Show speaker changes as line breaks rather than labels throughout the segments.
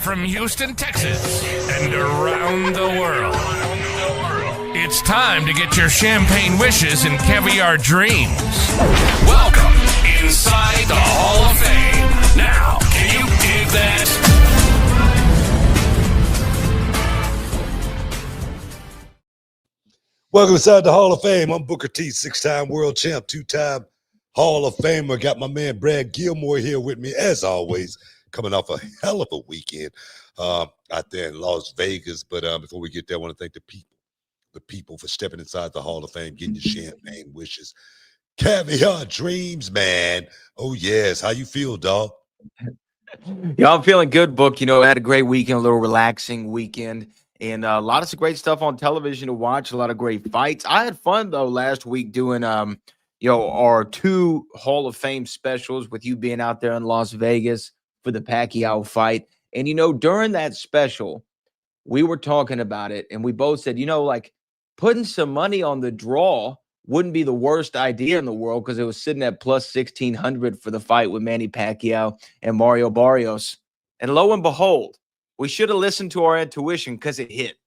from Houston, Texas, and around the world. It's time to get your champagne wishes and caviar dreams. Welcome inside the Hall of Fame. Now, can you dig that?
Welcome inside the Hall of Fame. I'm Booker T, six-time world champ, two-time Hall of Famer. Got my man Brad Gilmore here with me, as always, coming off a hell of a weekend out there in Las Vegas. But before we get there, I want to thank the people for stepping inside the Hall of Fame, getting your champagne wishes, caviar dreams, man. Oh, yes. How you feel, dog?
Yeah, I'm feeling good, Book. You know, I had a great weekend, a little relaxing weekend, and a lot of great stuff on television to watch, a lot of great fights. I had fun, though, last week doing, our two Hall of Fame specials with you being out there in Las Vegas for the Pacquiao fight. And, during that special, we were talking about it, and we both said, putting some money on the draw wouldn't be the worst idea in the world because it was sitting at plus 1,600 for the fight with Manny Pacquiao and Mario Barrios. And lo and behold, we should have listened to our intuition because it hit.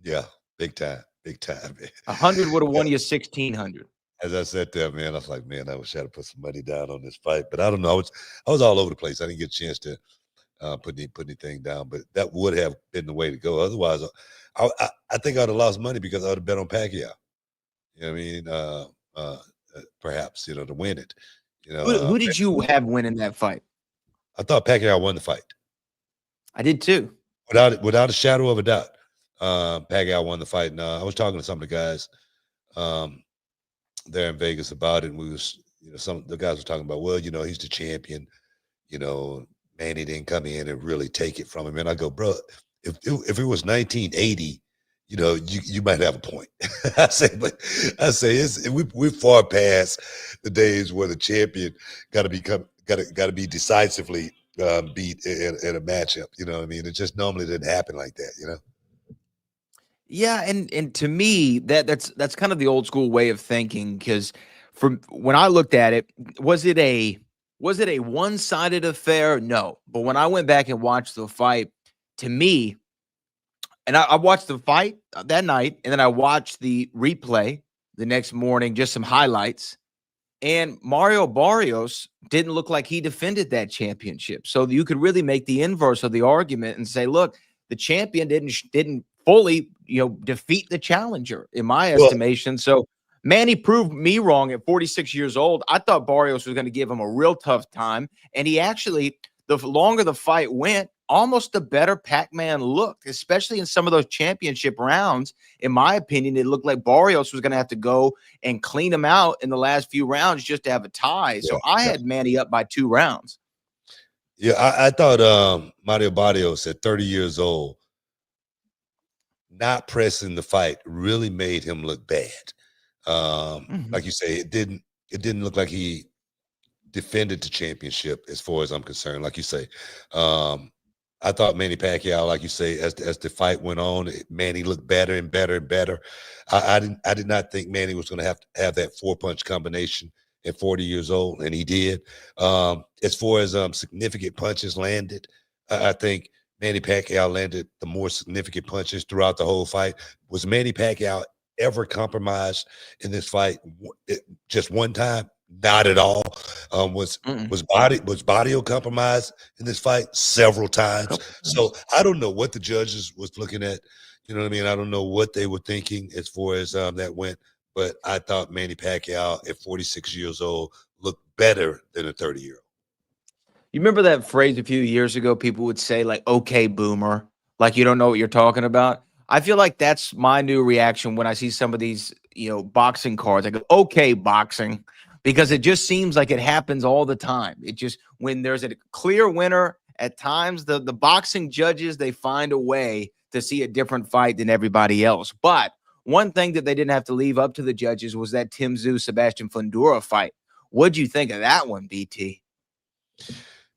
Yeah, big time, man.
100 would have won you 1,600.
As I said there, man, I was like, man, I wish I had put some money down on this fight. But I don't know. I was all over the place. I didn't get a chance to put anything down. But that would have been the way to go. Otherwise, I think I would have lost money because I would have bet on Pacquiao. You know what I mean? Perhaps, to win it.
Who did you have winning that fight?
I thought Pacquiao won the fight.
I did too.
Without a shadow of a doubt. Pacquiao won the fight. And I was talking to some of the guys there in Vegas about it. And we was, some of the guys were talking about, well, he's the champion. Manny didn't come in and really take it from him. And I go, bro, if it was 1980, you might have a point. I say we're far past the days where the champion got to be decisively beat in a matchup. You know what I mean? It just normally didn't happen like that.
Yeah, and to me, that's kind of the old school way of thinking. Because from when I looked at it, was it a one-sided affair? No. But when I went back and watched the fight, to me, and I watched the fight that night, and then I watched the replay the next morning, just some highlights. And Mario Barrios didn't look like he defended that championship. So you could really make the inverse of the argument and say, look, the champion didn't fully, defeat the challenger, in my estimation. So Manny proved me wrong at 46 years old. I thought Barrios was going to give him a real tough time. And he actually, the longer the fight went, almost the better Pac-Man looked, especially in some of those championship rounds. In my opinion, it looked like Barrios was going to have to go and clean him out in the last few rounds just to have a tie. So I had Manny up by 2 rounds.
Yeah, I thought Mario Barrios at 30 years old, not pressing the fight really made him look bad. Like you say, it didn't look like he defended the championship as far as I'm concerned. Like you say, I thought Manny Pacquiao, like you say, as the fight went on, Manny looked better and better and better. I did not think Manny was going to have that 4-punch combination at 40 years old, and he did. As far as significant punches landed, I think Manny Pacquiao landed the more significant punches throughout the whole fight. Was Manny Pacquiao ever compromised in this fight just one time? Not at all. Was Barrio compromised in this fight several times? So I don't know what the judges was looking at. You know what I mean? I don't know what they were thinking as far as that went. But I thought Manny Pacquiao at 46 years old looked better than a 30-year-old.
You remember that phrase a few years ago? People would say, like, okay, boomer, like you don't know what you're talking about. I feel like that's my new reaction when I see some of these, boxing cards. I go, okay, boxing, because it just seems like it happens all the time. It just, when there's a clear winner, at times the boxing judges, they find a way to see a different fight than everybody else. But one thing that they didn't have to leave up to the judges was that Tszyu Sebastian Fundora fight. What'd you think of that one, BT?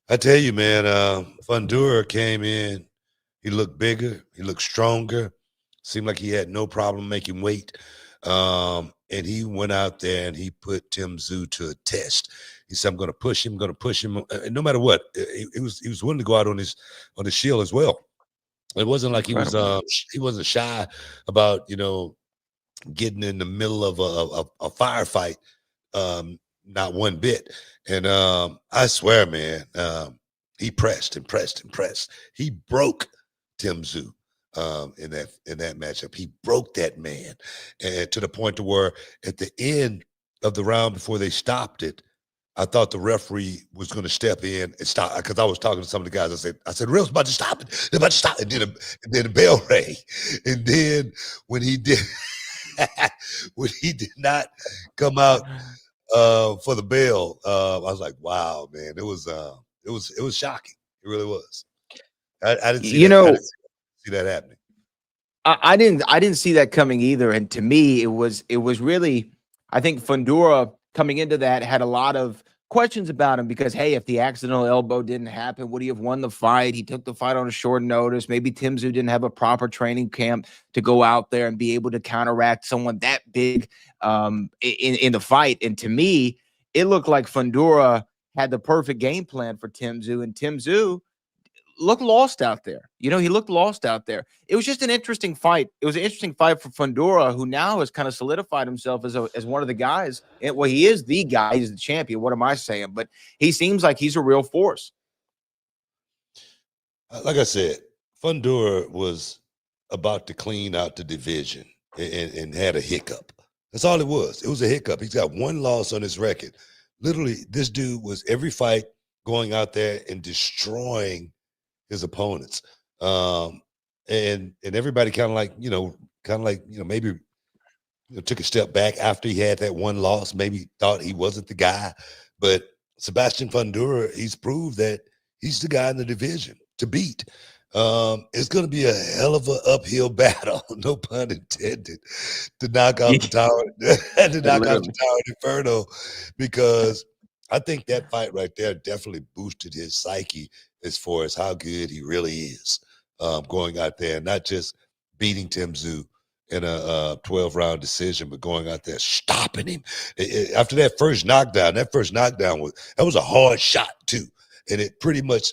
I tell you, man, Fundora came in. He looked bigger. He looked stronger. Seemed like he had no problem making weight. And he went out there and he put Tszyu to a test. He said, I'm going to push him, and no matter what, he was willing to go out on his shield as well. It wasn't like
Incredible.
he wasn't shy about, getting in the middle of a firefight, not one bit. And I swear, man, he pressed and pressed and pressed. He broke Tszyu in that matchup. He broke that man, and to the point to where at the end of the round before they stopped it, I thought the referee was going to step in and stop, because I was talking to some of the guys. I said, Real's about to stop it. They're about to stop it. And then the bell rang. And then when he did not come out for the bell, I was like, wow, man, it was shocking. It really was. I didn't see that. I didn't see that happening.
I didn't see that coming either. And to me, it was really, I think Fundora coming into that had a lot of questions about him because, hey, if the accidental elbow didn't happen, would he have won the fight? He took the fight on a short notice. Maybe Tszyu didn't have a proper training camp to go out there and be able to counteract someone that big in the fight. And to me, it looked like Fundora had the perfect game plan for Tszyu, and Tszyu looked lost out there. He looked lost out there. It was just an interesting fight. It was an interesting fight for Fundora, who now has kind of solidified himself as one of the guys. And well, he is the guy. He's the champion. What am I saying? But he seems like he's a real force.
Like I said, Fundora was about to clean out the division and had a hiccup. That's all it was. It was a hiccup. He's got one loss on his record. Literally, this dude was every fight going out there and destroying his opponents, and everybody kind of like maybe took a step back after he had that one loss, maybe thought he wasn't the guy. But Sebastian Fundora, he's proved that he's the guy in the division to beat. It's going to be a hell of an uphill battle, no pun intended, to knock out the tower, to knock out the Tower Inferno, because I think that fight right there definitely boosted his psyche as far as how good he really is, going out there and not just beating Tszyu in a 12-round decision, but going out there stopping him. After that first knockdown was a hard shot too, and it pretty much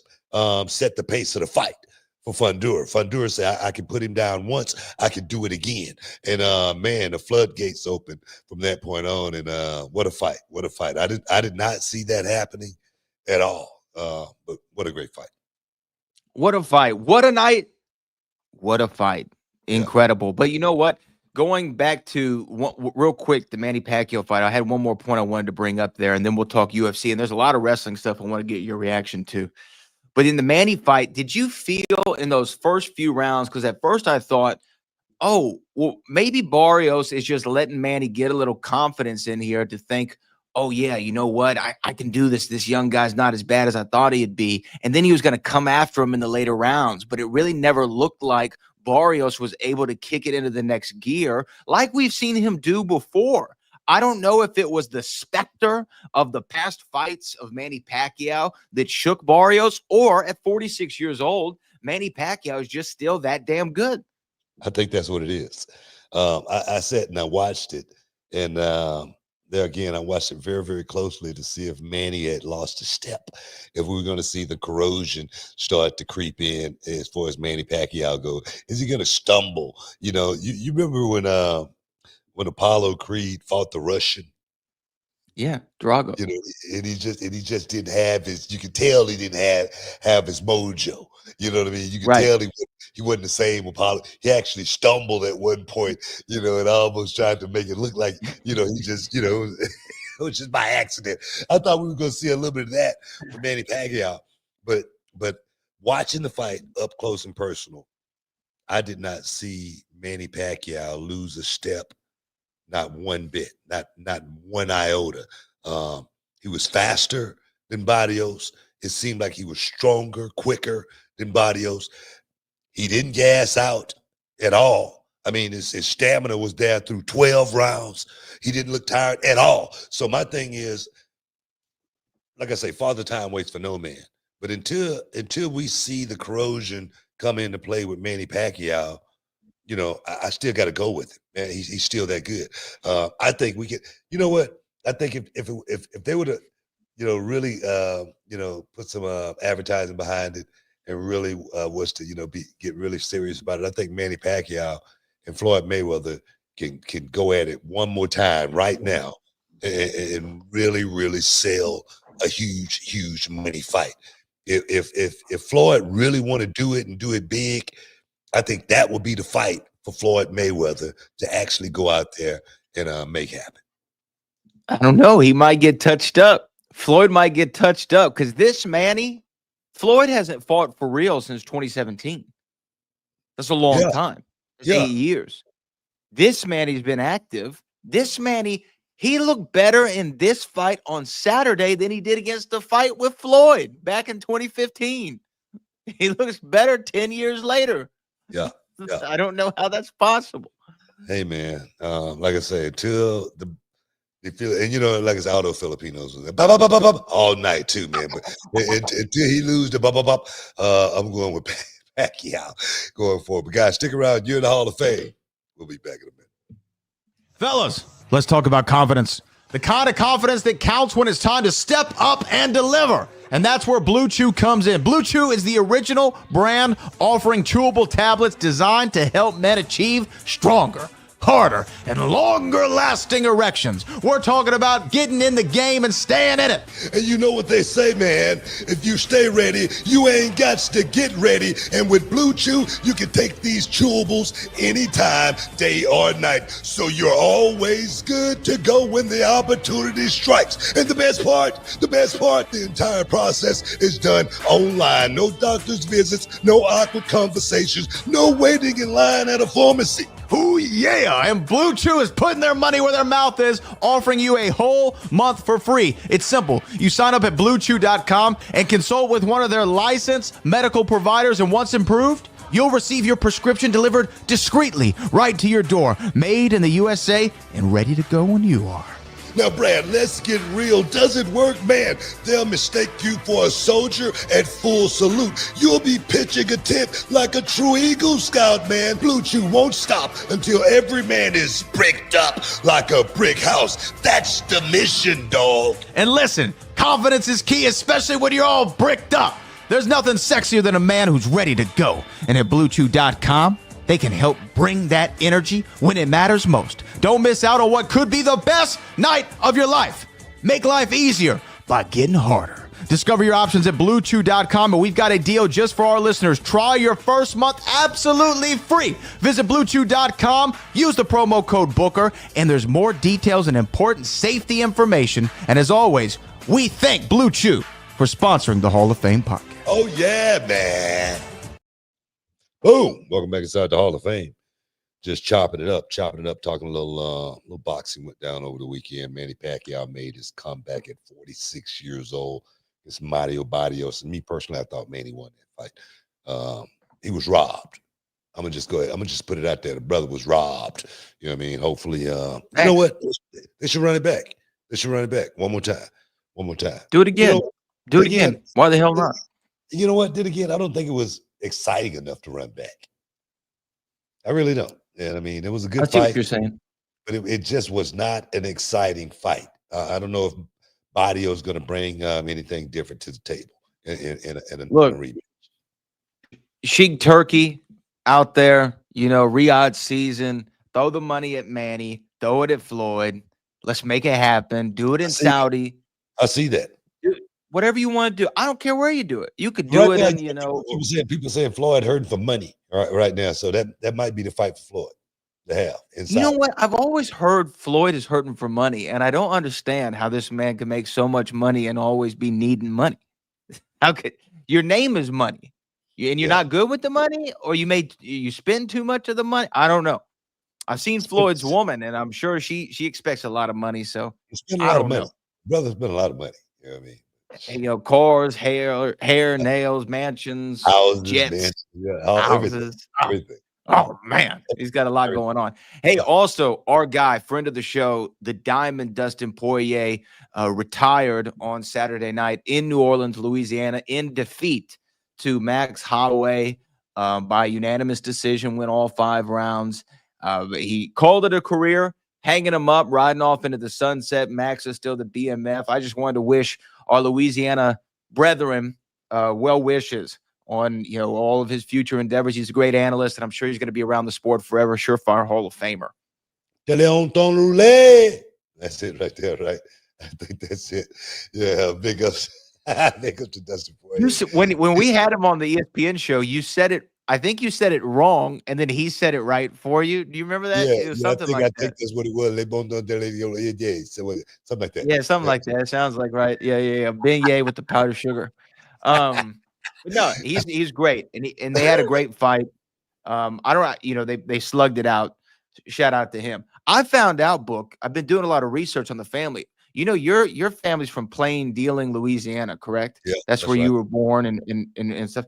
set the pace of the fight for Fundora. Fundora said, I can put him down once, I can do it again. And man, the floodgates opened from that point on. And what a fight. I did not see that happening at all. But what a great fight.
What a fight. What a night. What a fight. Incredible. Yeah. But you know what? Going back to real quick, the Manny Pacquiao fight, I had one more point I wanted to bring up there, and then we'll talk UFC. And there's a lot of wrestling stuff I want to get your reaction to. But in the Manny fight, did you feel in those first few rounds, because at first I thought, oh, well, maybe Barrios is just letting Manny get a little confidence in here to think, oh, yeah, you know what? I can do this. This young guy's not as bad as I thought he'd be. And then he was going to come after him in the later rounds. But it really never looked like Barrios was able to kick it into the next gear like we've seen him do before. I don't know if it was the specter of the past fights of Manny Pacquiao that shook Barrios, or at 46 years old, Manny Pacquiao is just still that damn good.
I think that's what it is. I sat and I watched it, and there again, I watched it very, very closely to see if Manny had lost a step, if we were going to see the corrosion start to creep in as far as Manny Pacquiao goes. Is he going to stumble? You remember when Apollo Creed fought the Russian?
Yeah, Drago.
And he just didn't have his. You could tell he didn't have his mojo. You know what I mean? You could tell he wasn't the same Apollo. He actually stumbled at one point, and almost tried to make it look like, he just, it was just by accident. I thought we were going to see a little bit of that from Manny Pacquiao, but watching the fight up close and personal, I did not see Manny Pacquiao lose a step. Not one bit, not one iota. He was faster than Barrios. It seemed like he was stronger, quicker than Barrios. He didn't gas out at all. I mean, his stamina was there through 12 rounds. He didn't look tired at all. So my thing is, like I say, Father Time waits for no man. But until we see the corrosion come into play with Manny Pacquiao, I still got to go with it, man. He's still that good. I think we can. You know what? I think if they would have, really, put some advertising behind it and really was to, get really serious about it. I think Manny Pacquiao and Floyd Mayweather can go at it one more time right now and really, really sell a huge money fight. If Floyd really want to do it and do it big, I think that will be the fight for Floyd Mayweather to actually go out there and make happen.
I don't know. He might get touched up. Floyd might get touched up because this Manny, Floyd hasn't fought for real since 2017. That's a long time. That's 8 years. This Manny's been active. This Manny, he looked better in this fight on Saturday than he did against the fight with Floyd back in 2015. He looks better 10 years later.
Yeah.
I don't know how that's possible.
Hey, man. Like I say, until they feel, and like it's Aldo Filipinos all night too, man. But until he lose the I'm going with Pacquiao going forward. But guys, stick around. You're in the Hall of Fame. We'll be back in a minute.
Fellas, let's talk about confidence. The kind of confidence that counts when it's time to step up and deliver. And that's where Blue Chew comes in. Blue Chew is the original brand offering chewable tablets designed to help men achieve stronger, harder, and longer-lasting erections. We're talking about getting in the game and staying in it.
And you know what they say, man. If you stay ready, you ain't got to get ready. And with Blue Chew, you can take these chewables anytime, day or night. So you're always good to go when the opportunity strikes. And the best part, the entire process is done online. No doctor's visits, no awkward conversations, no waiting in line at a pharmacy.
Ooh, yeah. And Blue Chew is putting their money where their mouth is, offering you a whole month for free. It's simple. You sign up at BlueChew.com and consult with one of their licensed medical providers, and once approved, you'll receive your prescription delivered discreetly right to your door, made in the USA and ready to go when you are.
Now, Brad, let's get real. Does it work, man? They'll mistake you for a soldier at full salute. You'll be pitching a tent like a true Eagle Scout, man. Blue Chew won't stop until every man is bricked up like a brick house. That's the mission, dog.
And listen, confidence is key, especially when you're all bricked up. There's nothing sexier than a man who's ready to go. And at BlueChew.com, they can help bring that energy when it matters most. Don't miss out on what could be the best night of your life. Make life easier by getting harder. Discover your options at BlueChew.com, and we've got a deal just for our listeners. Try your first month absolutely free. Visit BlueChew.com, use the promo code Booker, and there's more details and important safety information. And as always, we thank Blue Chew for sponsoring the Hall of Fame podcast.
Oh, yeah, man. Boom. Welcome back inside the Hall of Fame. Just chopping it up, talking a little boxing went down over the weekend. Manny Pacquiao made his comeback at 46 years old. It's Mario Barrios. And me personally, I thought Manny won that fight. He was robbed. I'm gonna just go ahead. I'm gonna just put it out there. The brother was robbed. You know what I mean? Hopefully, you know what? They should run it back. They should run it back one more time.
Do it again. Do it again. Why the hell not?
You know what? Did it again. I don't think it was exciting enough to run back. I really don't. Yeah, I mean, it was a good fight.
I see what you're saying,
but it just was not an exciting fight. I don't know if Barrios going to bring anything different to the table in a rematch.
Sheik Turkey out there, Riyadh season. Throw the money at Manny. Throw it at Floyd. Let's make it happen. Do it in Saudi.
I see that.
Whatever you want to do. I don't care where you do it. You could do it in,
People saying Floyd hurting for money right now. So that might be the fight for Floyd to have inside.
You know what? I've always heard Floyd is hurting for money, and I don't understand how this man can make so much money and always be needing money. How could your name is money, and you're not good with the money, or you spend too much of the money? I don't know. I've seen Floyd's woman, and I'm sure she expects a lot of money. So
spend a lot of money. Brother spent a lot of money. You know what I mean?
Cars, hair, nails, mansions,
houses,
jets,
houses, everything.
Oh man, he's got a lot going on. Hey, also our guy, friend of the show, the Diamond Dustin Poirier, retired on Saturday night in New Orleans, Louisiana, in defeat to Max Holloway by unanimous decision. Went all 5 rounds. He called it a career, hanging him up, riding off into the sunset. Max is still the BMF. I just wanted to wish our Louisiana brethren well wishes on all of his future endeavors. He's a great analyst, and I'm sure he's going to be around the sport forever. Surefire Hall of Famer.
De Leon Ton Roulette. That's it right there, right? I think that's it. Yeah, big ups. Big ups to Dustin Poirier.
When we had him on the ESPN show, you said it. I think you said it wrong, and then he said it right for you. Do you remember that?
Yeah,
It was something
I
like
think
that.
that's what it was. Le bon don de yeah, something like that.
Yeah, something like that. It sounds like right. Yeah. Beignet with the powdered sugar. But no, he's great, and they had a great fight. I don't, they slugged it out. Shout out to him. I found out, Book. I've been doing a lot of research on the family. Your family's from Plain Dealing, Louisiana, correct?
Yeah,
that's where
right.
you were born and stuff.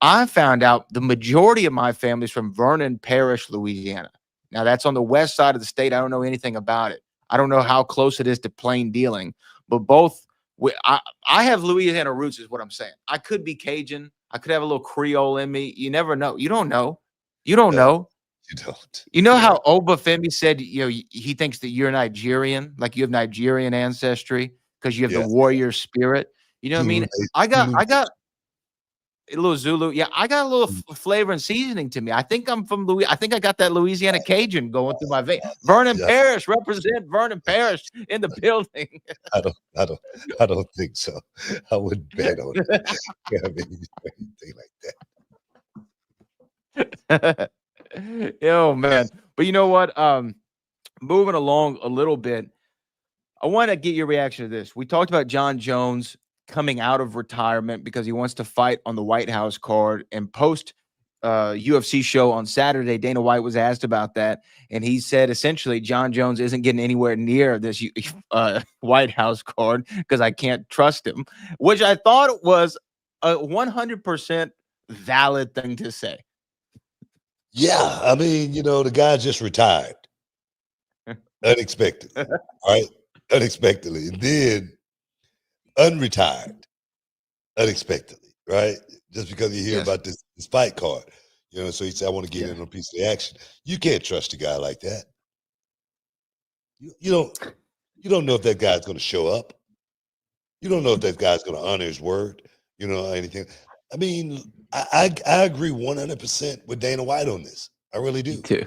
I found out the majority of my family's from Vernon Parish, Louisiana. Now that's on the west side of the state. I don't know anything about it. I don't know how close it is to Plain Dealing, but I have Louisiana roots, is what I'm saying. I could be Cajun. I could have a little Creole in me. You never know. You don't know. You don't know.
You don't.
You know how Obafemi said, he thinks that you're Nigerian, like you have Nigerian ancestry because you have the warrior spirit. You know what I mean? I got a little Zulu. Yeah, I got a little flavor and seasoning to me. I think I'm from Louis. I think I got that Louisiana Cajun going through my vein. Vernon Parish, represent Vernon Parish in the building.
I don't think so. I wouldn't bet on it. Anything like that.
Oh man. But you know what? Moving along a little bit, I want to get your reaction to this. We talked about Jon Jones coming out of retirement because he wants to fight on the White House card, and post UFC show on Saturday, Dana White was asked about that, and he said essentially Jon Jones isn't getting anywhere near this White House card because I can't trust him, which I thought was a 100% valid thing to say.
Yeah, I mean, the guy just retired unexpectedly, right? Unexpectedly, and then unretired unexpectedly, right? Just because you hear about this fight card, so he said, I want to get in on a piece of the action. You can't trust a guy like that. You don't know if that guy's going to show up. You don't know if that guy's going to honor his word, anything. I mean, I agree 100% with Dana White on this. I really do.
Too.
You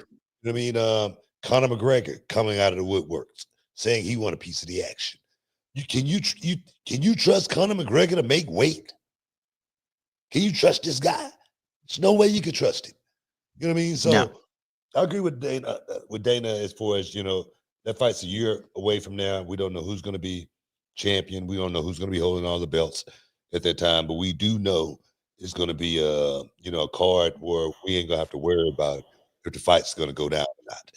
know what I mean? Conor McGregor coming out of the woodworks saying he want a piece of the action. Can you trust Conor McGregor to make weight? Can you trust this guy? There's no way you can trust him. You know what I mean? So no. I agree with Dana as far as, that fight's a year away from now. We don't know who's going to be champion. We don't know who's going to be holding all the belts at that time, but we do know it's going to be a card where we ain't going to have to worry about if the fight's going to go down or not.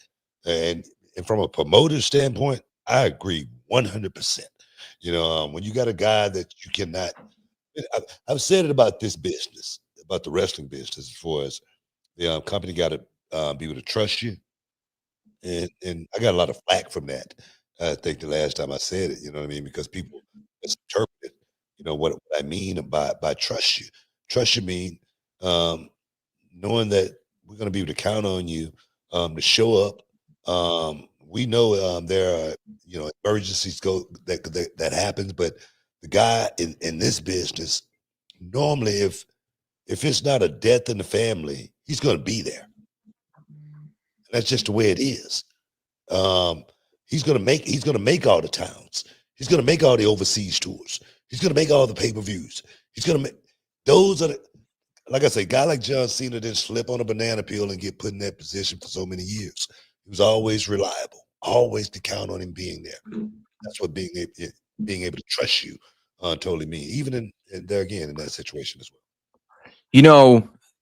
And from a promoter standpoint, I agree 100%. When you got a guy that you cannot, I've said it about this business, about the wrestling business, as far as the company got to be able to trust you. And I got a lot of flack from that. I think the last time I said it, you know what I mean? Because people misinterpret, what I mean by trust you. Trust you mean knowing that we're going to be able to count on you to show up. We know there are, emergencies that happens, but the guy in this business, normally if it's not a death in the family, he's going to be there. That's just the way it is. He's going to make all the towns. He's going to make all the overseas tours. He's going to make all the pay-per-views. He's going to make, those are like I say, a guy like John Cena didn't slip on a banana peel and get put in that position for so many years. He was always reliable, always to count on him being there. That's what being able to trust you totally means, even in there again in that situation as well.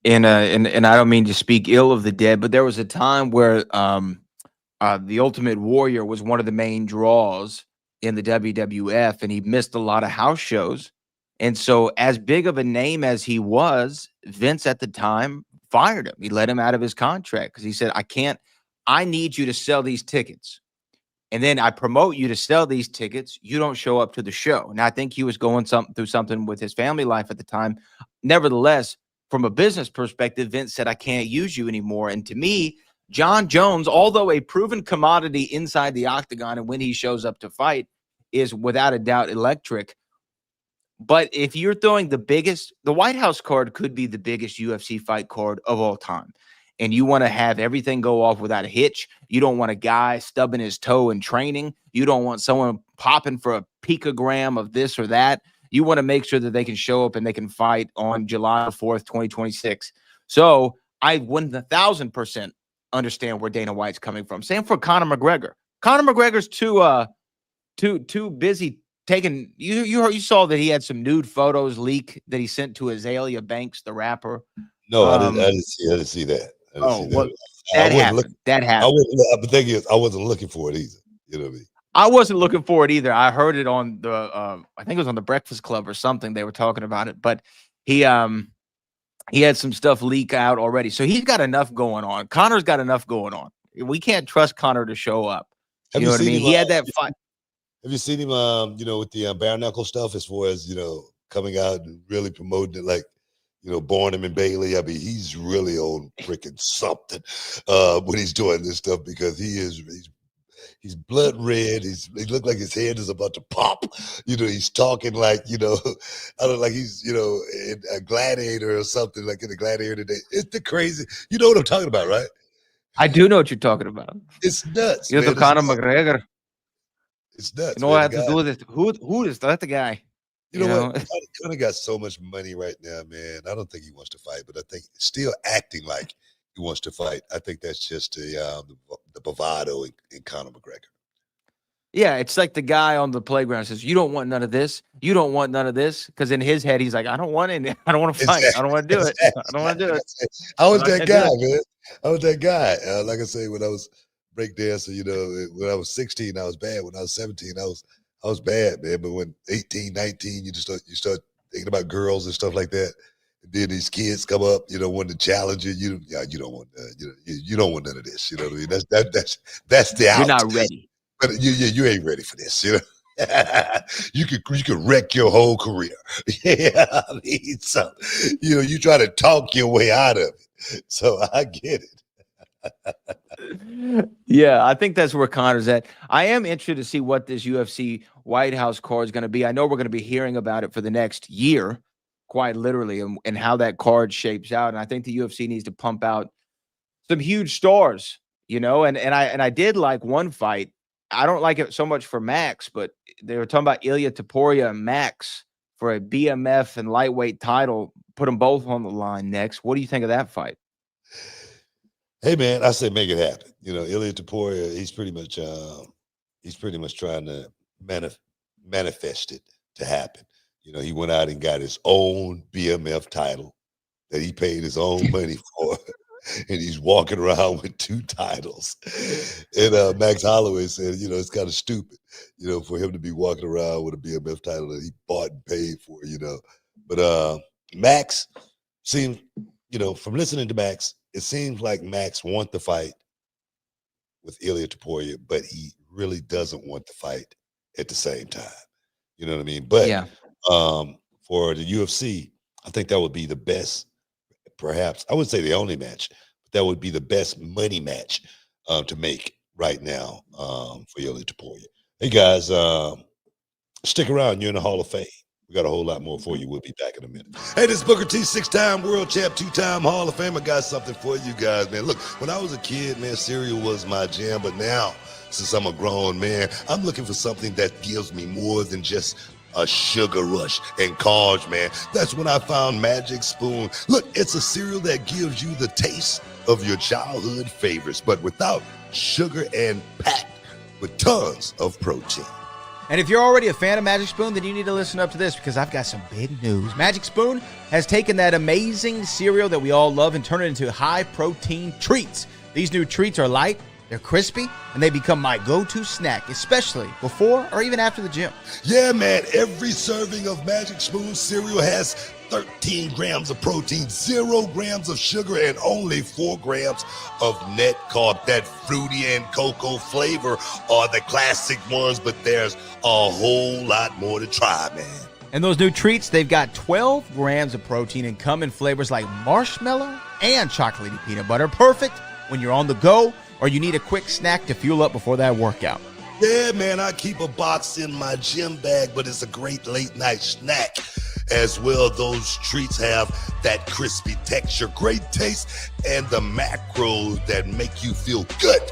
And I don't mean to speak ill of the dead, but there was a time where the Ultimate Warrior was one of the main draws in the WWF, and he missed a lot of house shows. And so as big of a name as he was, Vince at the time fired him. He let him out of his contract because he said, I need you to sell these tickets. And then I promote you to sell these tickets. You don't show up to the show. And I think he was going through something with his family life at the time. Nevertheless, from a business perspective, Vince said, I can't use you anymore. And to me, Jon Jones, although a proven commodity inside the octagon and when he shows up to fight, is without a doubt electric. But if you're throwing the White House card could be the biggest UFC fight card of all time. And you want to have everything go off without a hitch. You don't want a guy stubbing his toe in training. You don't want someone popping for a picogram of this or that. You want to make sure that they can show up and they can fight on July 4th, 2026. So I 1,000% understand where Dana White's coming from. Same for Conor McGregor. Conor McGregor's too busy taking. You saw that he had some nude photos leak that he sent to Azalea Banks, the rapper.
No, I didn't see that.
That happened. That happened.
The thing is, I wasn't looking for it either. You know what I mean?
I wasn't looking for it either. I heard it on the I think it was on the Breakfast Club or something. They were talking about it, but he had some stuff leak out already. So he's got enough going on. Conor's got enough going on. We can't trust Conor to show up. You know what I mean? He had that fight.
Have you seen him with the bare knuckle stuff as far as, coming out and really promoting it, like, Barnum and Bailey? I mean, he's really on freaking something when he's doing this stuff, because he's blood red. He looked like his head is about to pop. He's talking like, I don't know, like he's, in a gladiator or something, like in a gladiator today. It's the crazy. You know what I'm talking about, right?
I do know what you're talking about.
It's nuts.
You're the Conor McGregor.
It's nuts.
You know what I have to do with it? Who is that the guy?
You know what? Conor got so much money right now, man. I don't think he wants to fight, but I think still acting like he wants to fight. I think that's just the bravado in Conor McGregor. Yeah,
it's like the guy on the playground says, "You don't want none of this. You don't want none of this." Because in his head, he's like, "I don't want any. I don't want to fight. I don't want to do it. I don't want to do it."
I was that guy, man. I was that guy. Like I say, when I was breakdancer, when I was 16, I was bad. When I was 17, I was bad, man. But when 18, 19, you start thinking about girls and stuff like that. And then these kids come up, wanting to challenge you. You don't want you don't want none of this. You know what I mean? That's the out.
You're not ready.
But you ain't ready for this. You could wreck your whole career. Yeah, I mean, so you try to talk your way out of it. So I get it.
Yeah, I think that's where Conor's at. I am interested to see what this UFC White House card is going to be. I know we're going to be hearing about it for the next year, quite literally, and how that card shapes out. And I think the UFC needs to pump out some huge stars, and I did like one fight. I don't like it so much for Max, but they were talking about Ilia Topuria and Max for a BMF and lightweight title. Put them both on the line next. What do you think of that fight?
Hey man, I say make it happen. Ilia Topuria, he's pretty much trying to manifest it to happen. He went out and got his own BMF title that he paid his own money for, and he's walking around with 2 titles. And Max Holloway said, it's kind of stupid, for him to be walking around with a BMF title that he bought and paid for, But Max seems, from listening to Max, it seems like Max wants the fight with Ilia Topuria, but he really doesn't want the fight at the same time. You know what I mean? But
yeah.
For the UFC, I think that would be the best, perhaps, I wouldn't say the only match, but that would be the best money match to make right now for Ilia Topuria. Hey guys, stick around. You're in the Hall of Fame. We got a whole lot more for you. We'll be back in a minute. Hey, this is Booker T, 6-time world champ, 2-time Hall of Fame. I got something for you guys, man. Look, when I was a kid, man, cereal was my jam. But now, since I'm a grown man, I'm looking for something that gives me more than just a sugar rush and carbs, man. That's when I found Magic Spoon. Look, it's a cereal that gives you the taste of your childhood favorites, but without sugar and packed with tons of protein.
And if you're already a fan of Magic Spoon, then you need to listen up to this, because I've got some big news. Magic Spoon has taken that amazing cereal that we all love and turned it into high-protein treats. These new treats are light, they're crispy, and they become my go-to snack, especially before or even after the gym.
Yeah, man, every serving of Magic Spoon cereal has 13 grams of protein, 0 grams of sugar, and only 4 grams of net carb. That fruity and cocoa flavor are the classic ones, but there's a whole lot more to try, man.
And those new treats, they've got 12 grams of protein and come in flavors like marshmallow and chocolatey peanut butter. Perfect when you're on the go or you need a quick snack to fuel up before that workout.
Yeah, man, I keep a box in my gym bag, but it's a great late night snack as well. Those treats have that crispy texture, great taste, and the macros that make you feel good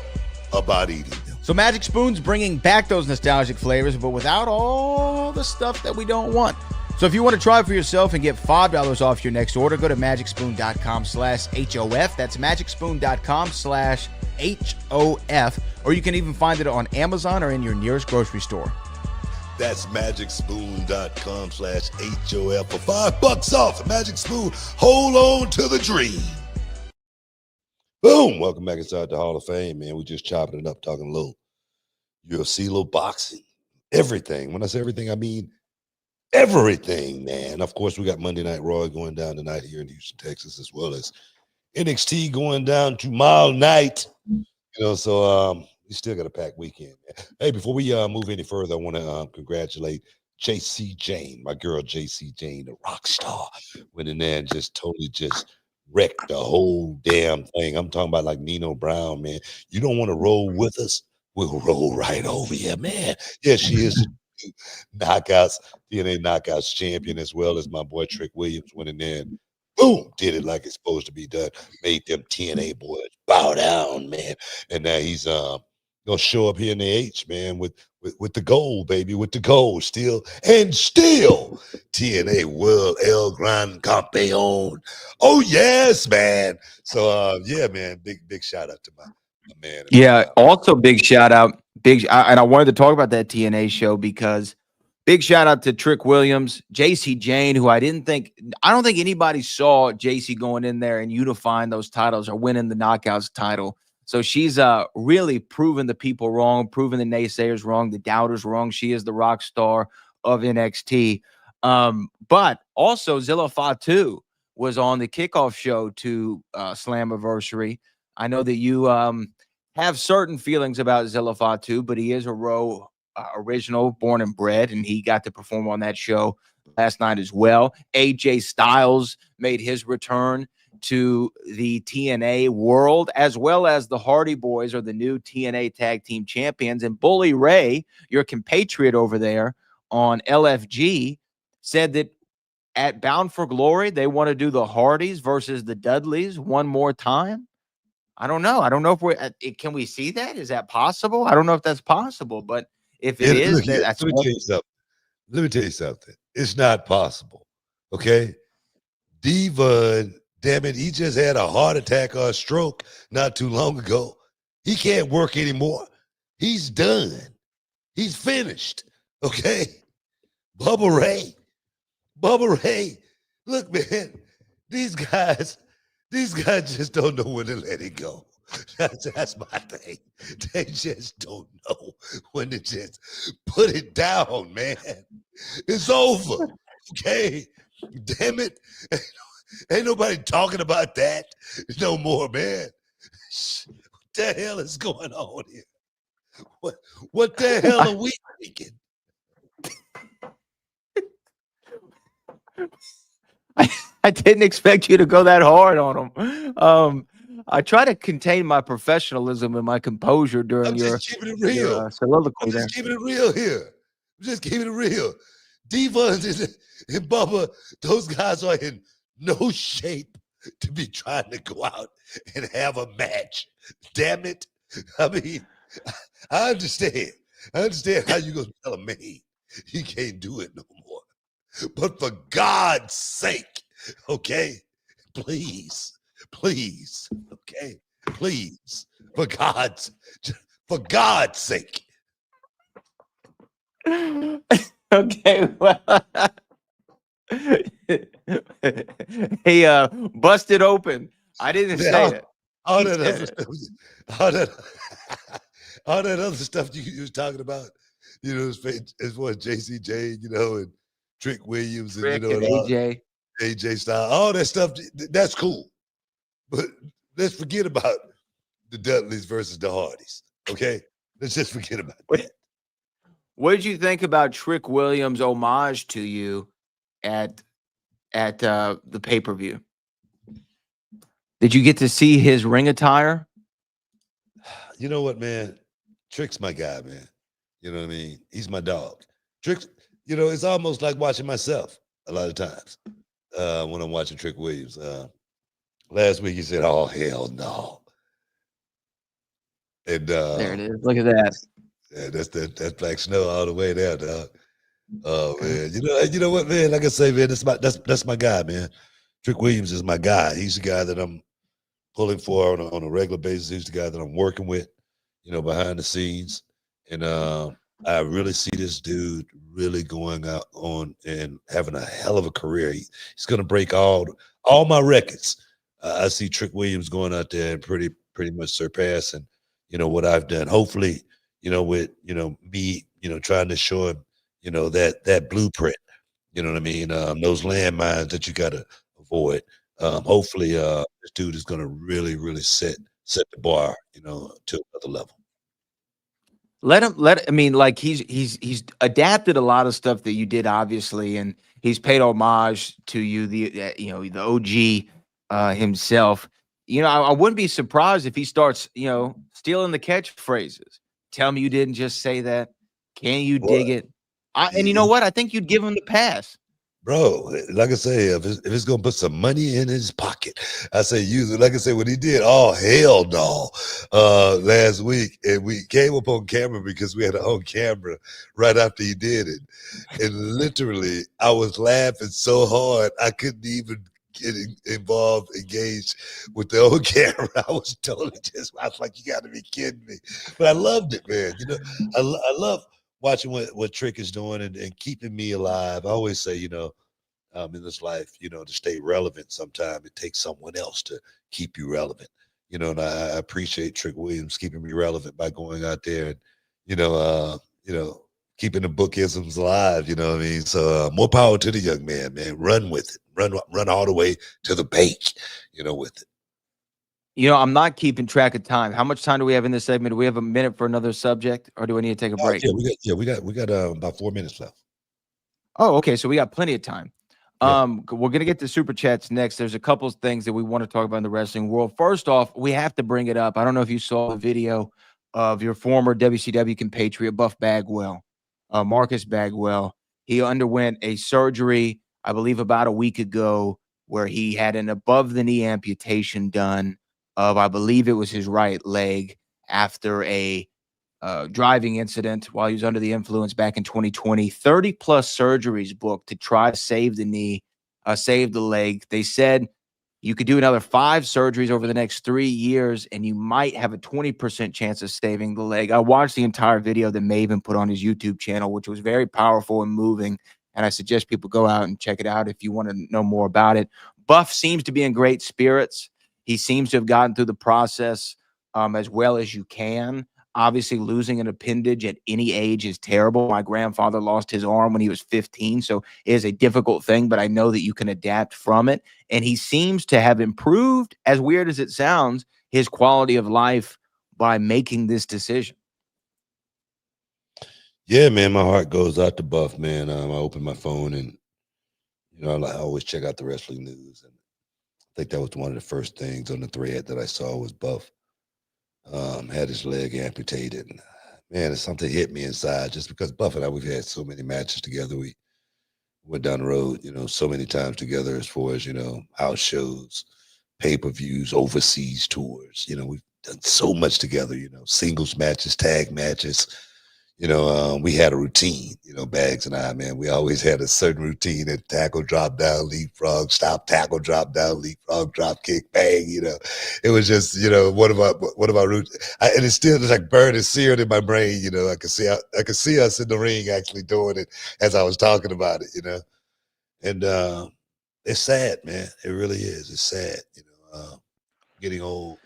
about eating them.
So Magic Spoon's bringing back those nostalgic flavors, but without all the stuff that we don't want. So if you want to try it for yourself and get $5 off your next order, go to magicspoon.com/HOF. That's magicspoon.com/HOF. Or you can even find it on Amazon or in your nearest grocery store.
That's magicspoon.com/HOF for $5 off. Magic Spoon, hold on to the dream. Boom. Welcome back inside the Hall of Fame, man. We just chopping it up, talking a little UFC, a little boxing, everything. When I say everything, I mean everything, man. Of course, we got Monday Night Raw going down tonight here in Houston, Texas, as well as NXT going down to Mile Night. So we still got a packed weekend, man. Hey, before we move any further, I want to congratulate JC Jane, my girl JC Jane, the rock star, went in there and just totally wrecked the whole damn thing. I'm talking about like Nino Brown, man. You don't want to roll with us? We'll roll right over you, man. Yeah, she is knockouts, TNA Knockouts champion, as well as my boy Trick Williams went in there and boom, did it like it's supposed to be done. Made them TNA boys bow down, man. And now he's gonna show up here in the H, man, with the gold, baby, with the gold still TNA World El Gran Campeon. Oh yes, man. So yeah, man, big shout out to my man.
Yeah, also big shout out, and I wanted to talk about that TNA show because big shout out to Trick Williams, JC Jane, who I don't think anybody saw JC going in there and unifying those titles or winning the Knockouts title. So she's really proven the people wrong, proven the naysayers wrong, the doubters wrong. She is the rock star of NXT. But also Zilla Fatu was on the kickoff show to Slammiversary. I know that you have certain feelings about Zilla Fatu, but he is a Row original, born and bred, and he got to perform on that show last night as well. AJ Styles made his return to the TNA world, as well as the Hardy Boys are the new TNA Tag Team Champions. And Bully Ray, your compatriot over there on LFG, said that at Bound for Glory, they want to do the Hardys versus the Dudleys one more time. I don't know. I don't know if can we see that? Is that possible? I don't know if that's possible, but if it is, that's
let me tell you something. Let me tell you something. It's not possible. Okay. Diva, damn it, he just had a heart attack or a stroke not too long ago. He can't work anymore. He's done. He's finished. Okay. Bubba Ray. Look, man, these guys just don't know when to let it go. That's my thing. They just don't know when to just put it down, man. It's over. Okay. Damn it. Ain't nobody talking about that no more, man. What the hell is going on here? What the hell are we thinking?
I didn't expect you to go that hard on him. I try to contain my professionalism and my composure during your soliloquy.
I'm just keeping it real here. I'm just keeping it real. Diva and Bubba, those guys are in no shape to be trying to go out and have a match. Damn it. I mean, I understand. I understand how you gonna tell a man he can't do it no more. But for God's sake, okay, please, okay, please, for God's sake.
Okay, well, hey, busted open. I didn't say it.
All that other stuff you was talking about, as far as JC Jane, and Trick Williams and,
and
AJ Styles, all that stuff, that's cool. But let's forget about the Dudleys versus the Hardys. Okay? Let's just forget about that.
What did you think about Trick Williams' homage to you at the pay-per-view? Did you get to see his ring attire?
You know what, man? Trick's my guy, man. You know what I mean? He's my dog. Trick, it's almost like watching myself a lot of times when I'm watching Trick Williams. Last week he said, "Oh hell no," and
There it is. Look at that.
yeah, that's Black Snow all the way there, dog. Oh man, you know what, man? Like I say, man, that's my guy, man. Trick Williams is my guy. He's the guy that I'm pulling for on a regular basis. He's the guy that I'm working with, behind the scenes. And I really see this dude really going out on and having a hell of a career. He's going to break all my records. I see Trick Williams going out there and pretty much surpassing, what I've done. Hopefully, with me, trying to show him, that blueprint. You know what I mean? Those landmines that you got to avoid. Hopefully, this dude is going to really, really set the bar, to another level.
I mean, like he's adapted a lot of stuff that you did, obviously, and he's paid homage to you, the OG himself. I wouldn't be surprised if he starts, stealing the catchphrases. Tell me you didn't just say that. Can you dig it? And you know what? I think you'd give him the pass.
Bro, like I say, if it's gonna put some money in his pocket, I say use it. Like I say, when he did, oh hell no, last week, and we came up on camera because we had it on camera right after he did it, and literally, I was laughing so hard I couldn't even get engaged with the old camera. I was like, you got to be kidding me, but I loved it, man. I love watching what Trick is doing and keeping me alive. I always say, in this life, to stay relevant, sometimes it takes someone else to keep you relevant. And I appreciate Trick Williams keeping me relevant by going out there and, keeping the bookisms alive. You know what I mean? So more power to the young man. Run with it. Run all the way to the bank. With it.
I'm not keeping track of time. How much time do we have in this segment? Do we have a minute for another subject, or do we need to take a break?
We got about 4 minutes left.
Oh, okay. So we got plenty of time.
Yeah.
We're gonna get to super chats next. There's a couple of things that we want to talk about in the wrestling world. First off, we have to bring it up. I don't know if you saw the video of your former WCW compatriot Buff Bagwell, Marcus Bagwell. He underwent a surgery, I believe, about a week ago, where he had an above the knee amputation done of, I believe it was his right leg, after a driving incident while he was under the influence back in 2020. 30 plus surgeries booked to try to save the knee, save the leg. They said you could do another 5 surgeries over the next 3 years, and you might have a 20% chance of saving the leg. I watched the entire video that Maven put on his YouTube channel, which was very powerful and moving. And I suggest people go out and check it out if you want to know more about it. Buff seems to be in great spirits. He seems to have gotten through the process as well as you can. Obviously, losing an appendage at any age is terrible. My grandfather lost his arm when he was 15, so it is a difficult thing, but I know that you can adapt from it. And he seems to have improved, as weird as it sounds, his quality of life by making this decision.
Yeah, man, my heart goes out to Buff, man. I open my phone and, I always check out the wrestling news. And I think that was one of the first things on the thread that I saw was Buff had his leg amputated. And, man, something hit me inside just because Buff and I, we've had so many matches together. We went down the road, so many times together as far as, house shows, pay-per-views, overseas tours. We've done so much together, singles matches, tag matches. We had a routine, Bags and I, man, we always had a certain routine at tackle, drop down, leapfrog, stop, tackle, drop down, leapfrog, drop kick, bang, it was just, one of our routines. And it's still just like burned and seared in my brain. I could see us in the ring actually doing it as I was talking about it, and it's sad, man. It really is. It's sad, getting old.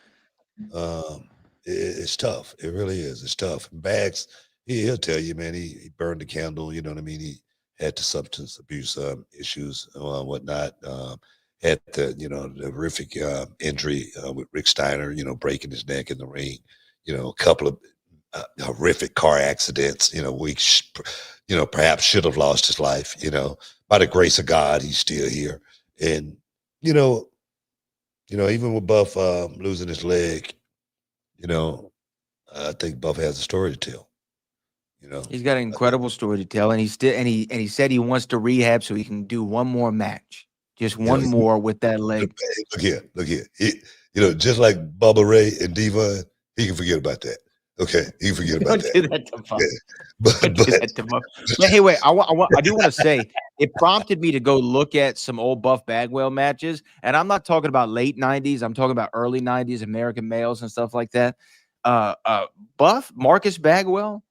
It's tough. It really is. It's tough. Bags, he'll tell you, man, he burned the candle. You know what I mean? He had the substance abuse issues and whatnot. Had the horrific injury with Rick Steiner, breaking his neck in the ring. A couple of horrific car accidents, perhaps should have lost his life. By the grace of God, he's still here. And, even with Buff losing his leg, I think Buff has a story to tell. You know,
He's got an incredible story to tell, and he said he wants to rehab so he can do one more match, just
you know,
one more with that leg.
look here. You know, just like Bubba Ray and Devon, he can forget about that. Okay, he can forget about
Don't do
that.
that to Bubba.
Yeah.
Don't do that to Bubba. But hey, wait, I do want to say it prompted me to go look at some old Buff Bagwell matches, and I'm not talking about late '90s. I'm talking about early '90s American males and stuff like that. Buff Marcus Bagwell.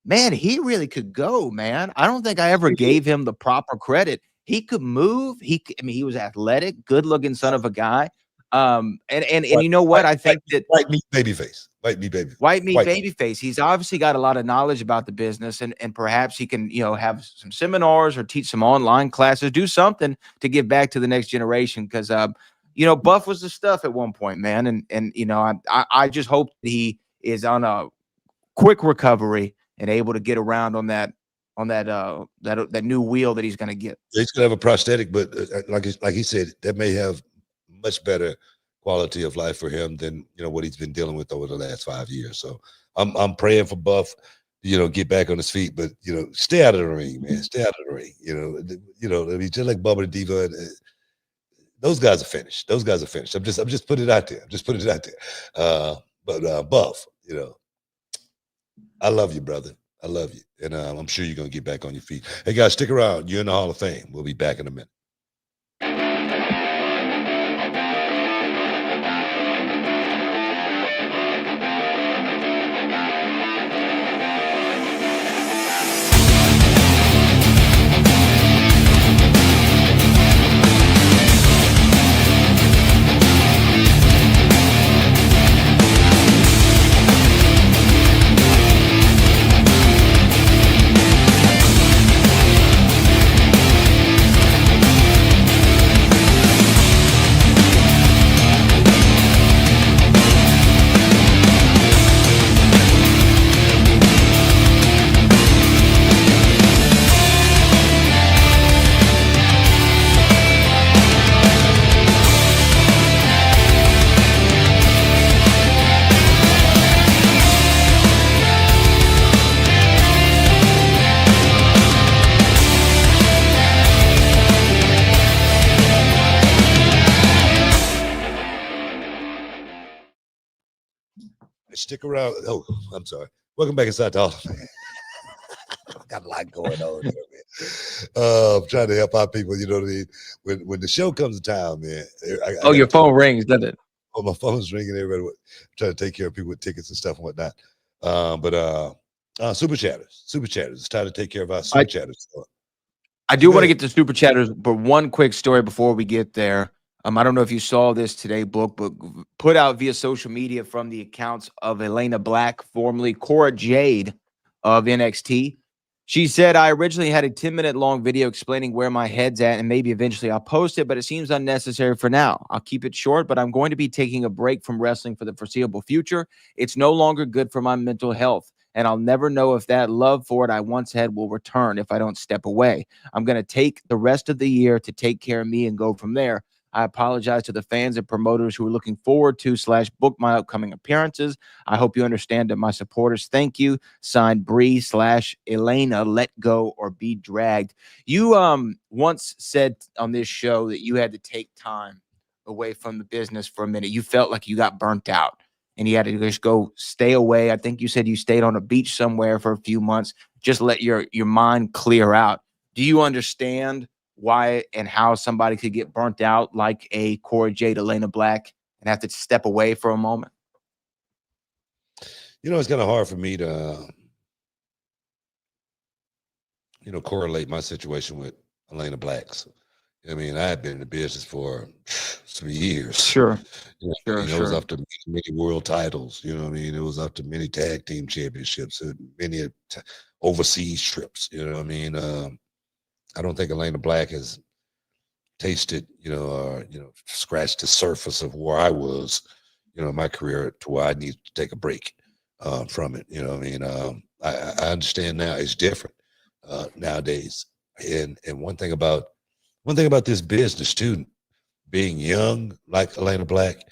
Man, he really could go, man. I don't think I ever gave him the proper credit. He could move. I mean, he was athletic, good-looking son of a guy. And you know what? I think that
white meat babyface.
white meat babyface. He's obviously got a lot of knowledge about the business, and perhaps he can, have some seminars or teach some online classes, do something to give back to the next generation. Because Buff was the stuff at one point, man. And I just hope that he is on a quick recovery and able to get around on that new wheel that he's going to get.
He's gonna have a prosthetic, but like he said, that may have much better quality of life for him than what he's been dealing with over the last 5 years. So I'm praying for Buff, get back on his feet, but stay out of the ring, man. Stay out of the ring. I mean, just like Bubba and Diva, those guys are finished. I'm just putting it out there. But Buff, I love you, brother. I love you. And I'm sure you're going to get back on your feet. Hey, guys, stick around. You're in the Hall of Fame. We'll be back in a minute. Stick around. Oh, I'm sorry. Welcome back inside the Hall of Fame. Got a lot going on here, man. I'm trying to help out people. You know what I mean? When the show comes to town, man.
Your phone rings, doesn't it?
Oh, my phone's ringing. Everybody, I'm trying to take care of people with tickets and stuff and whatnot. Super chatters. It's time to take care of our super chatters.
I do want to get to super chatters, but one quick story before we get there. I don't know if you saw this today, Book, but put out via social media from the accounts of Elena Black, formerly Cora Jade of NXT. She said, I originally had a 10-minute long video explaining where my head's at, and maybe eventually I'll post it, but it seems unnecessary for now. I'll keep it short, but I'm going to be taking a break from wrestling for the foreseeable future. It's no longer good for my mental health, and I'll never know if that love for it I once had will return if I don't step away. I'm going to take the rest of the year to take care of me and go from there. I apologize to the fans and promoters who are looking forward to / book my upcoming appearances. I hope you understand that my supporters. Thank you. Signed Bree / Elena, let go or be dragged. You once said on this show that you had to take time away from the business for a minute. You felt like you got burnt out and you had to just go stay away. I think you said you stayed on a beach somewhere for a few months. Just let your mind clear out. Do you understand why and how somebody could get burnt out like a Cora Jade, Elena Black, and have to step away for a moment?
It's kind of hard for me to, correlate my situation with Elena Black's. I mean, I had been in the business for 3 years.
Sure.
It was up to many world titles. You know what I mean? It was up to many tag team championships and many overseas trips. You know what I mean? I don't think Elena Black has tasted, scratched the surface of where I was, in my career to where I need to take a break from it. You know what I mean? I understand now it's different nowadays. And one thing about this business too, being young like Elena Black,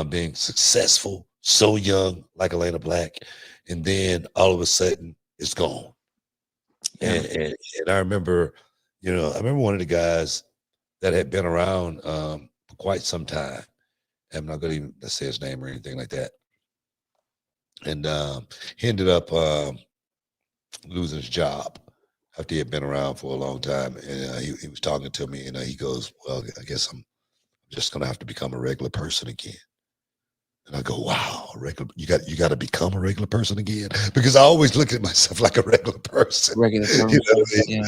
being successful so young like Elena Black, and then all of a sudden it's gone.
Yeah.
And I remember, I remember one of the guys that had been around for quite some time. I'm not going to even say his name or anything like that. And he ended up losing his job after he had been around for a long time. And he was talking to me, and he goes, "Well, I guess I'm just going to have to become a regular person again." And I go, "Wow, you got to become a regular person again," because I always look at myself like a regular person.
Regular person.
You know what I mean?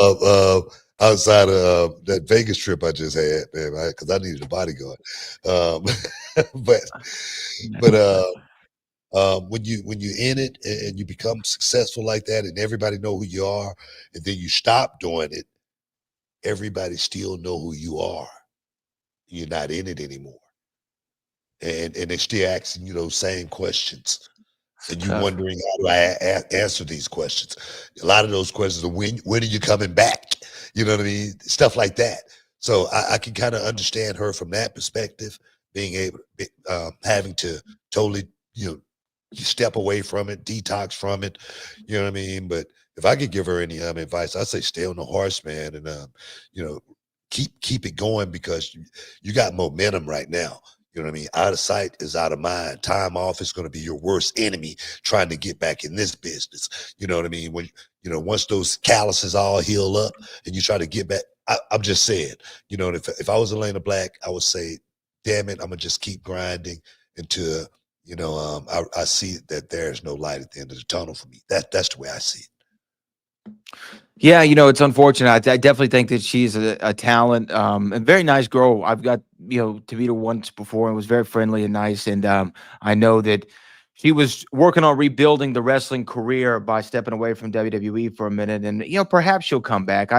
Yeah.
Outside of that Vegas trip I just had, man, because I needed a bodyguard. But when you in it and you become successful like that, and everybody know who you are, and then you stop doing it, everybody still know who you are. You're not in it anymore, and they're still asking you those same questions, and you
Tough.
wondering how do I answer these questions. A lot of those questions are when are you coming back? You know what I mean? Stuff like that. So I can kind of understand her from that perspective, being able having to totally you step away from it, detox from it. You know what I mean? But if I could give her any advice, I'd say stay on the horse, man, and keep it going, because you got momentum right now. You know what I mean? Out of sight is out of mind. Time off is going to be your worst enemy trying to get back in this business. You know what I mean? When once those calluses all heal up and you try to get back, I'm just saying, if I was Elena Black, I would say, damn it, I'm gonna just keep grinding until I see that there's no light at the end of the tunnel for me. That's the way I see it.
Yeah, it's unfortunate. I definitely think that she's a talent, a very nice girl. I've got, to meet her once before and was very friendly and nice. And I know that she was working on rebuilding the wrestling career by stepping away from WWE for a minute. And, perhaps she'll come back.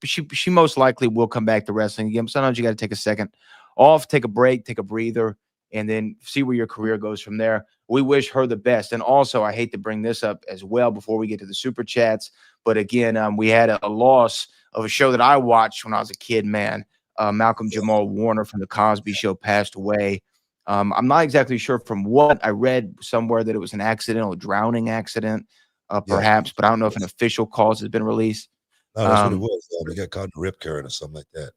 She most likely will come back to wrestling again. Sometimes you got to take a second off, take a break, take a breather, and then see where your career goes from there. We wish her the best. And also, I hate to bring this up as well before we get to the super chats, but again, we had a loss of a show that I watched when I was a kid, man. Malcolm-Jamal Warner from The Cosby Show passed away. I'm not exactly sure from what. I read somewhere that it was an accidental drowning accident, perhaps, but I don't know if an official cause has been released.
No, that's what it was. He got caught in a rip current or something like that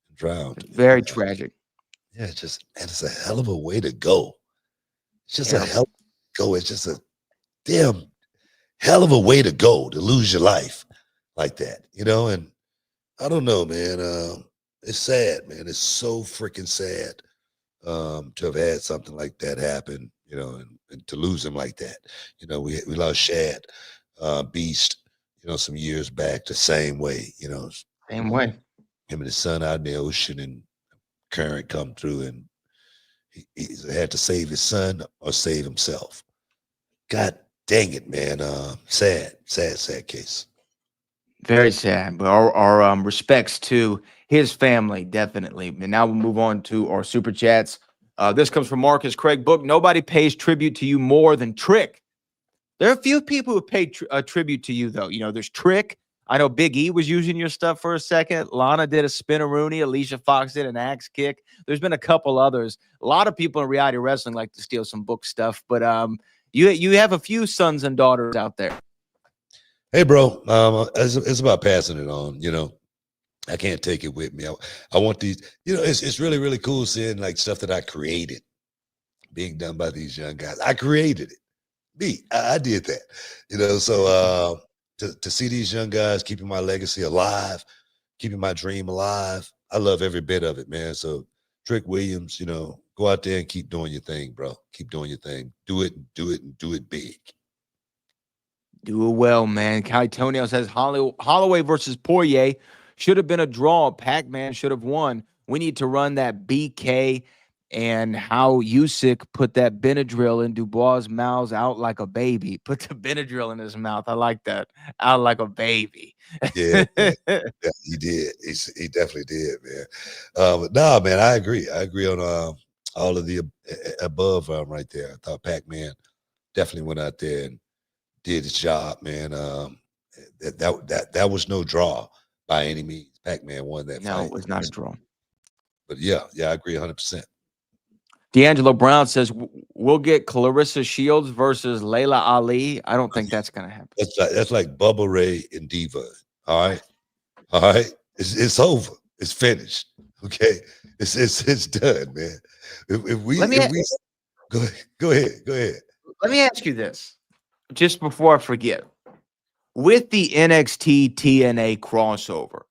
and drowned.
Very tragic.
Yeah, it's a hell of a way to go. It's just a hell of a way to go. It's just a damn hell of a way to go, to lose your life like that, and I don't know, man. It's sad, man. It's so freaking sad to have had something like that happen, and to lose him like that. We lost Shad Beast, some years back the same way,
Same way.
him and his son out in the ocean, and current come through, and he had to save his son or save himself. God dang it, man. Sad case.
Very sad, but our respects to his family, definitely. And now we'll move on to our super chats. This comes from Marcus Craig Book. Nobody pays tribute to you more than Trick. There are a few people who pay tribute to you, though. There's Trick. I know Big E was using your stuff for a second. Lana did a spinaroonie. Alicia Fox did an axe kick. There's been a couple others. A lot of people in reality wrestling like to steal some book stuff, but you have a few sons and daughters out there.
Hey, bro, it's about passing it on. I can't take it with me. I want these. It's really, really cool seeing like stuff that I created being done by these young guys. I created it. I did that. So to see these young guys keeping my legacy alive, keeping my dream alive, I love every bit of it, man. So Trick Williams, go out there and keep doing your thing, bro. Keep doing your thing. Do it, and do it big.
Do it well, man. Kai Tonio says Holloway versus Poirier should have been a draw. Pac-Man should have won. We need to run that BK and how Usyk put that Benadryl in Dubois' mouth out like a baby. Put the Benadryl in his mouth. I like that. Out like a baby.
Yeah, he did. He definitely did, man. But no, man, I agree. I agree on all of the above right there. I thought Pac-Man definitely went out there and did his job, man. That was no draw by any means. Pac-Man won that fight.
No, it was not a draw.
But yeah, I agree 100%.
D'Angelo Brown says we'll get Clarissa Shields versus Layla Ali. I don't think that's gonna happen.
That's like Bubba Ray and Diva. All right. All right. It's over. It's finished. Okay. It's done, man. If we go ahead.
Let me ask you this, just before I forget. With the NXT TNA crossover,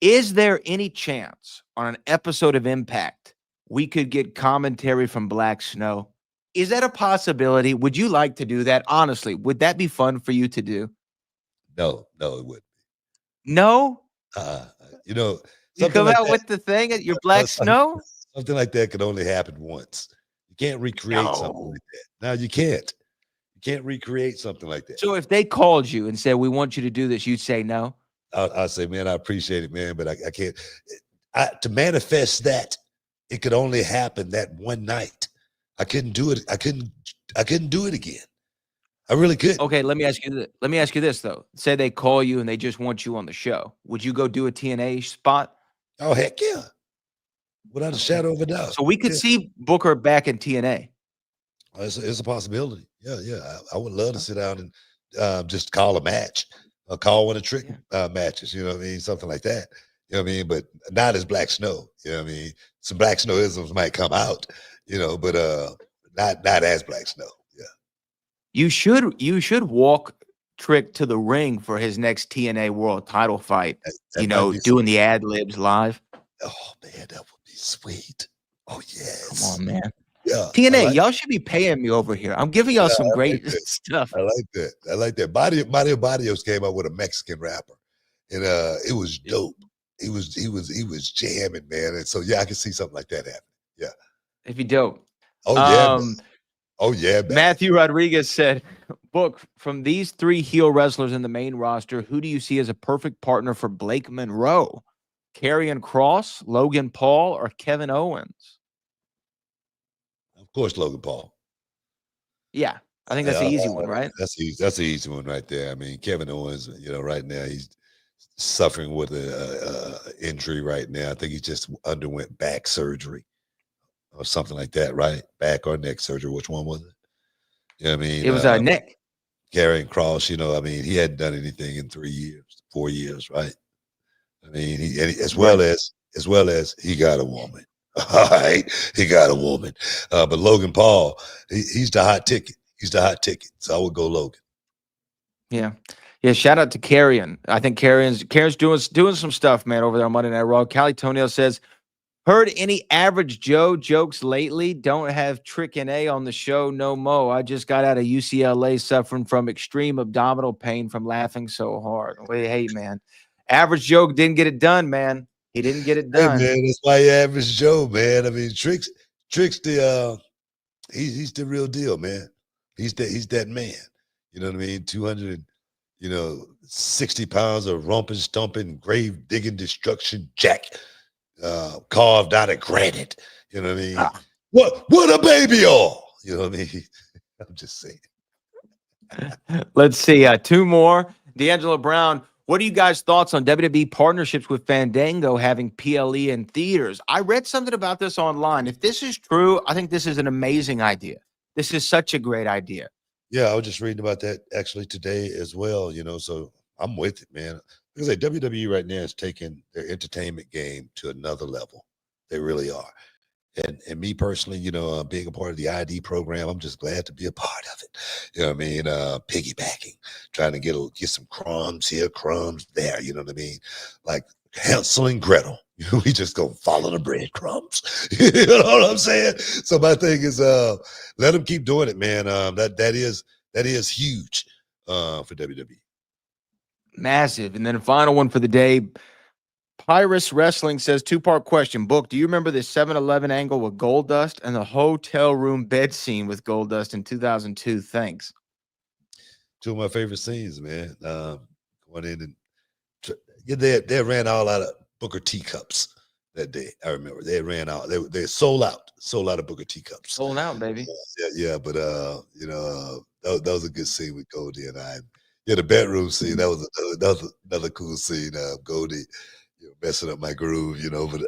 is there any chance on an episode of Impact we could get commentary from Black Snow? Is that a possibility? Would you like to do that? Honestly, would that be fun for you to do?
No, it wouldn't.
No?
You know,
You come out with the thing at your Black Snow?
Something like that could only happen once. You can't recreate something like that. No, you can't. You can't recreate something like that.
So if they called you and said, we want you to do this, you'd say no?
I'll say, man, I appreciate it, man, but I can't. To manifest that, it could only happen that one night. I couldn't do it. I couldn't do it again. I really could.
Okay, let me ask you this though. Say they call you and they just want you on the show. Would you go do a TNA spot?
Oh, heck yeah. Without a shadow of a doubt.
So we could see Booker back in TNA.
It's a possibility. Yeah. I would love to sit down and just call a match. Call one of trick matches, you know what I mean? Something like that. You know what I mean? But not as Black Snow. You know what I mean? Some Black Snowisms might come out, you know, but not as Black Snow. Yeah.
You should walk Trick to the ring for his next TNA World Title fight. That doing the ad libs live.
Oh man, that would be sweet. Oh yes.
Come on, man.
Yeah.
TNA, y'all should be paying me over here. I'm giving y'all some great stuff.
I like that. Mario Barrios came out with a Mexican rapper, and it was dope. He was jamming, man. And so yeah, I can see something like that happen. Yeah.
It'd be dope.
Oh yeah. Oh yeah. Man.
Matthew Rodriguez said, Book, from these three heel wrestlers in the main roster, who do you see as a perfect partner for Blake Monroe? Karrion Kross, Logan Paul, or Kevin Owens?
Of course, Logan Paul.
Yeah, I think that's the easy one, right?
That's the easy one right there. I mean, Kevin Owens, right now he's suffering with a injury right now. I think he just underwent back surgery or something like that, right? Back or neck surgery. Which one was it? You know what I mean?
It was neck.
Karrion Kross, I mean, he hadn't done anything in 4 years, right? I mean, as well as he got a woman. All right, he got a woman. But Logan Paul, he's the hot ticket. He's the hot ticket. So I would go Logan.
Yeah. Shout out to Karrion. I think Karrion's doing some stuff, man, over there on Monday Night Raw. Callie Toenail says, heard any average Joe jokes lately? Don't have Trick and A on the show no mo. I just got out of UCLA suffering from extreme abdominal pain from laughing so hard. Hey, man. Average Joe didn't get it done, man. He didn't get it done.
Hey, man, that's why you average Joe, man. I mean, Trick's the he's the real deal, man. He's that man. You know what I mean? 260 pounds of romping, stomping, grave digging, destruction, jack, carved out of granite. You know what I mean? What a baby all. You know what I mean? I'm just saying.
Let's see. Two more. D'Angelo Brown. What are you guys' thoughts on WWE partnerships with Fandango having PLE in theaters? I read something about this online. If this is true, I think this is an amazing idea. This is such a great idea.
Yeah, I was just reading about that actually today as well, so I'm with it, man. Because WWE right now is taking their entertainment game to another level. They really are. And me personally, being a part of the ID program, I'm just glad to be a part of it. You know what I mean? Piggybacking, trying to get some crumbs here, crumbs there. You know what I mean? Like Hansel and Gretel. We just go follow the breadcrumbs. You know what I'm saying? So my thing is, let them keep doing it, man. That is huge for WWE.
Massive. And then a final one for the day. Pyrus Wrestling says, two-part question. Book, do you remember the 7-Eleven angle with Goldust and the hotel room bed scene with Goldust in 2002? Thanks.
Two of my favorite scenes, man. Going in and they ran all out of Booker T cups that day. I remember they ran out. They sold out of Booker T cups.
Sold out, baby.
Yeah. But that was a good scene with Goldie and I. Yeah, the bedroom scene. That was another cool scene. Goldie. messing up my groove, But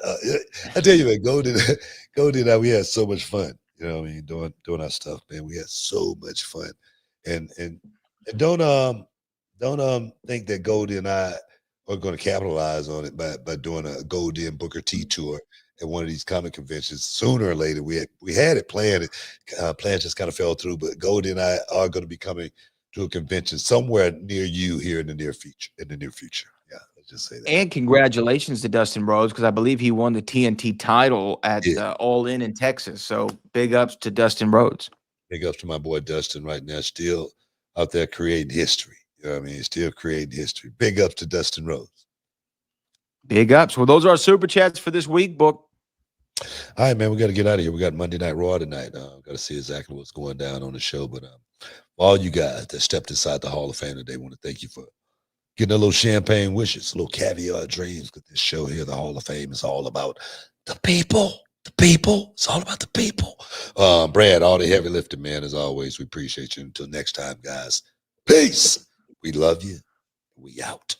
I tell you, man, Goldie and I, we had so much fun. You know what I mean? Doing our stuff, man. We had so much fun. And don't think that Goldie and I are going to capitalize on it by doing a Goldie and Booker T tour at one of these comic conventions. Sooner or later, we had it planned. Plans just kind of fell through. But Goldie and I are going to be coming to a convention somewhere near you here in the near future. Yeah, let's just say that.
And congratulations to Dustin Rhodes, because I believe he won the TNT title at All In Texas. So big ups to Dustin Rhodes.
Big ups to my boy Dustin right now, still out there creating history. You know what I mean? Still creating history. Big ups to Dustin Rhodes.
Big ups. Well, those are our super chats for this week, Book.
All right, man, we got to get out of here. We got Monday Night Raw tonight. Got to see exactly what's going down on the show. But all you guys that stepped inside the Hall of Fame today, want to thank you for getting a little champagne wishes, a little caviar dreams, because this show here, the Hall of Fame, is all about the people. The people. It's all about the people. Brad, all the heavy lifting, man, as always. We appreciate you. Until next time, guys. Peace. We love you. We out.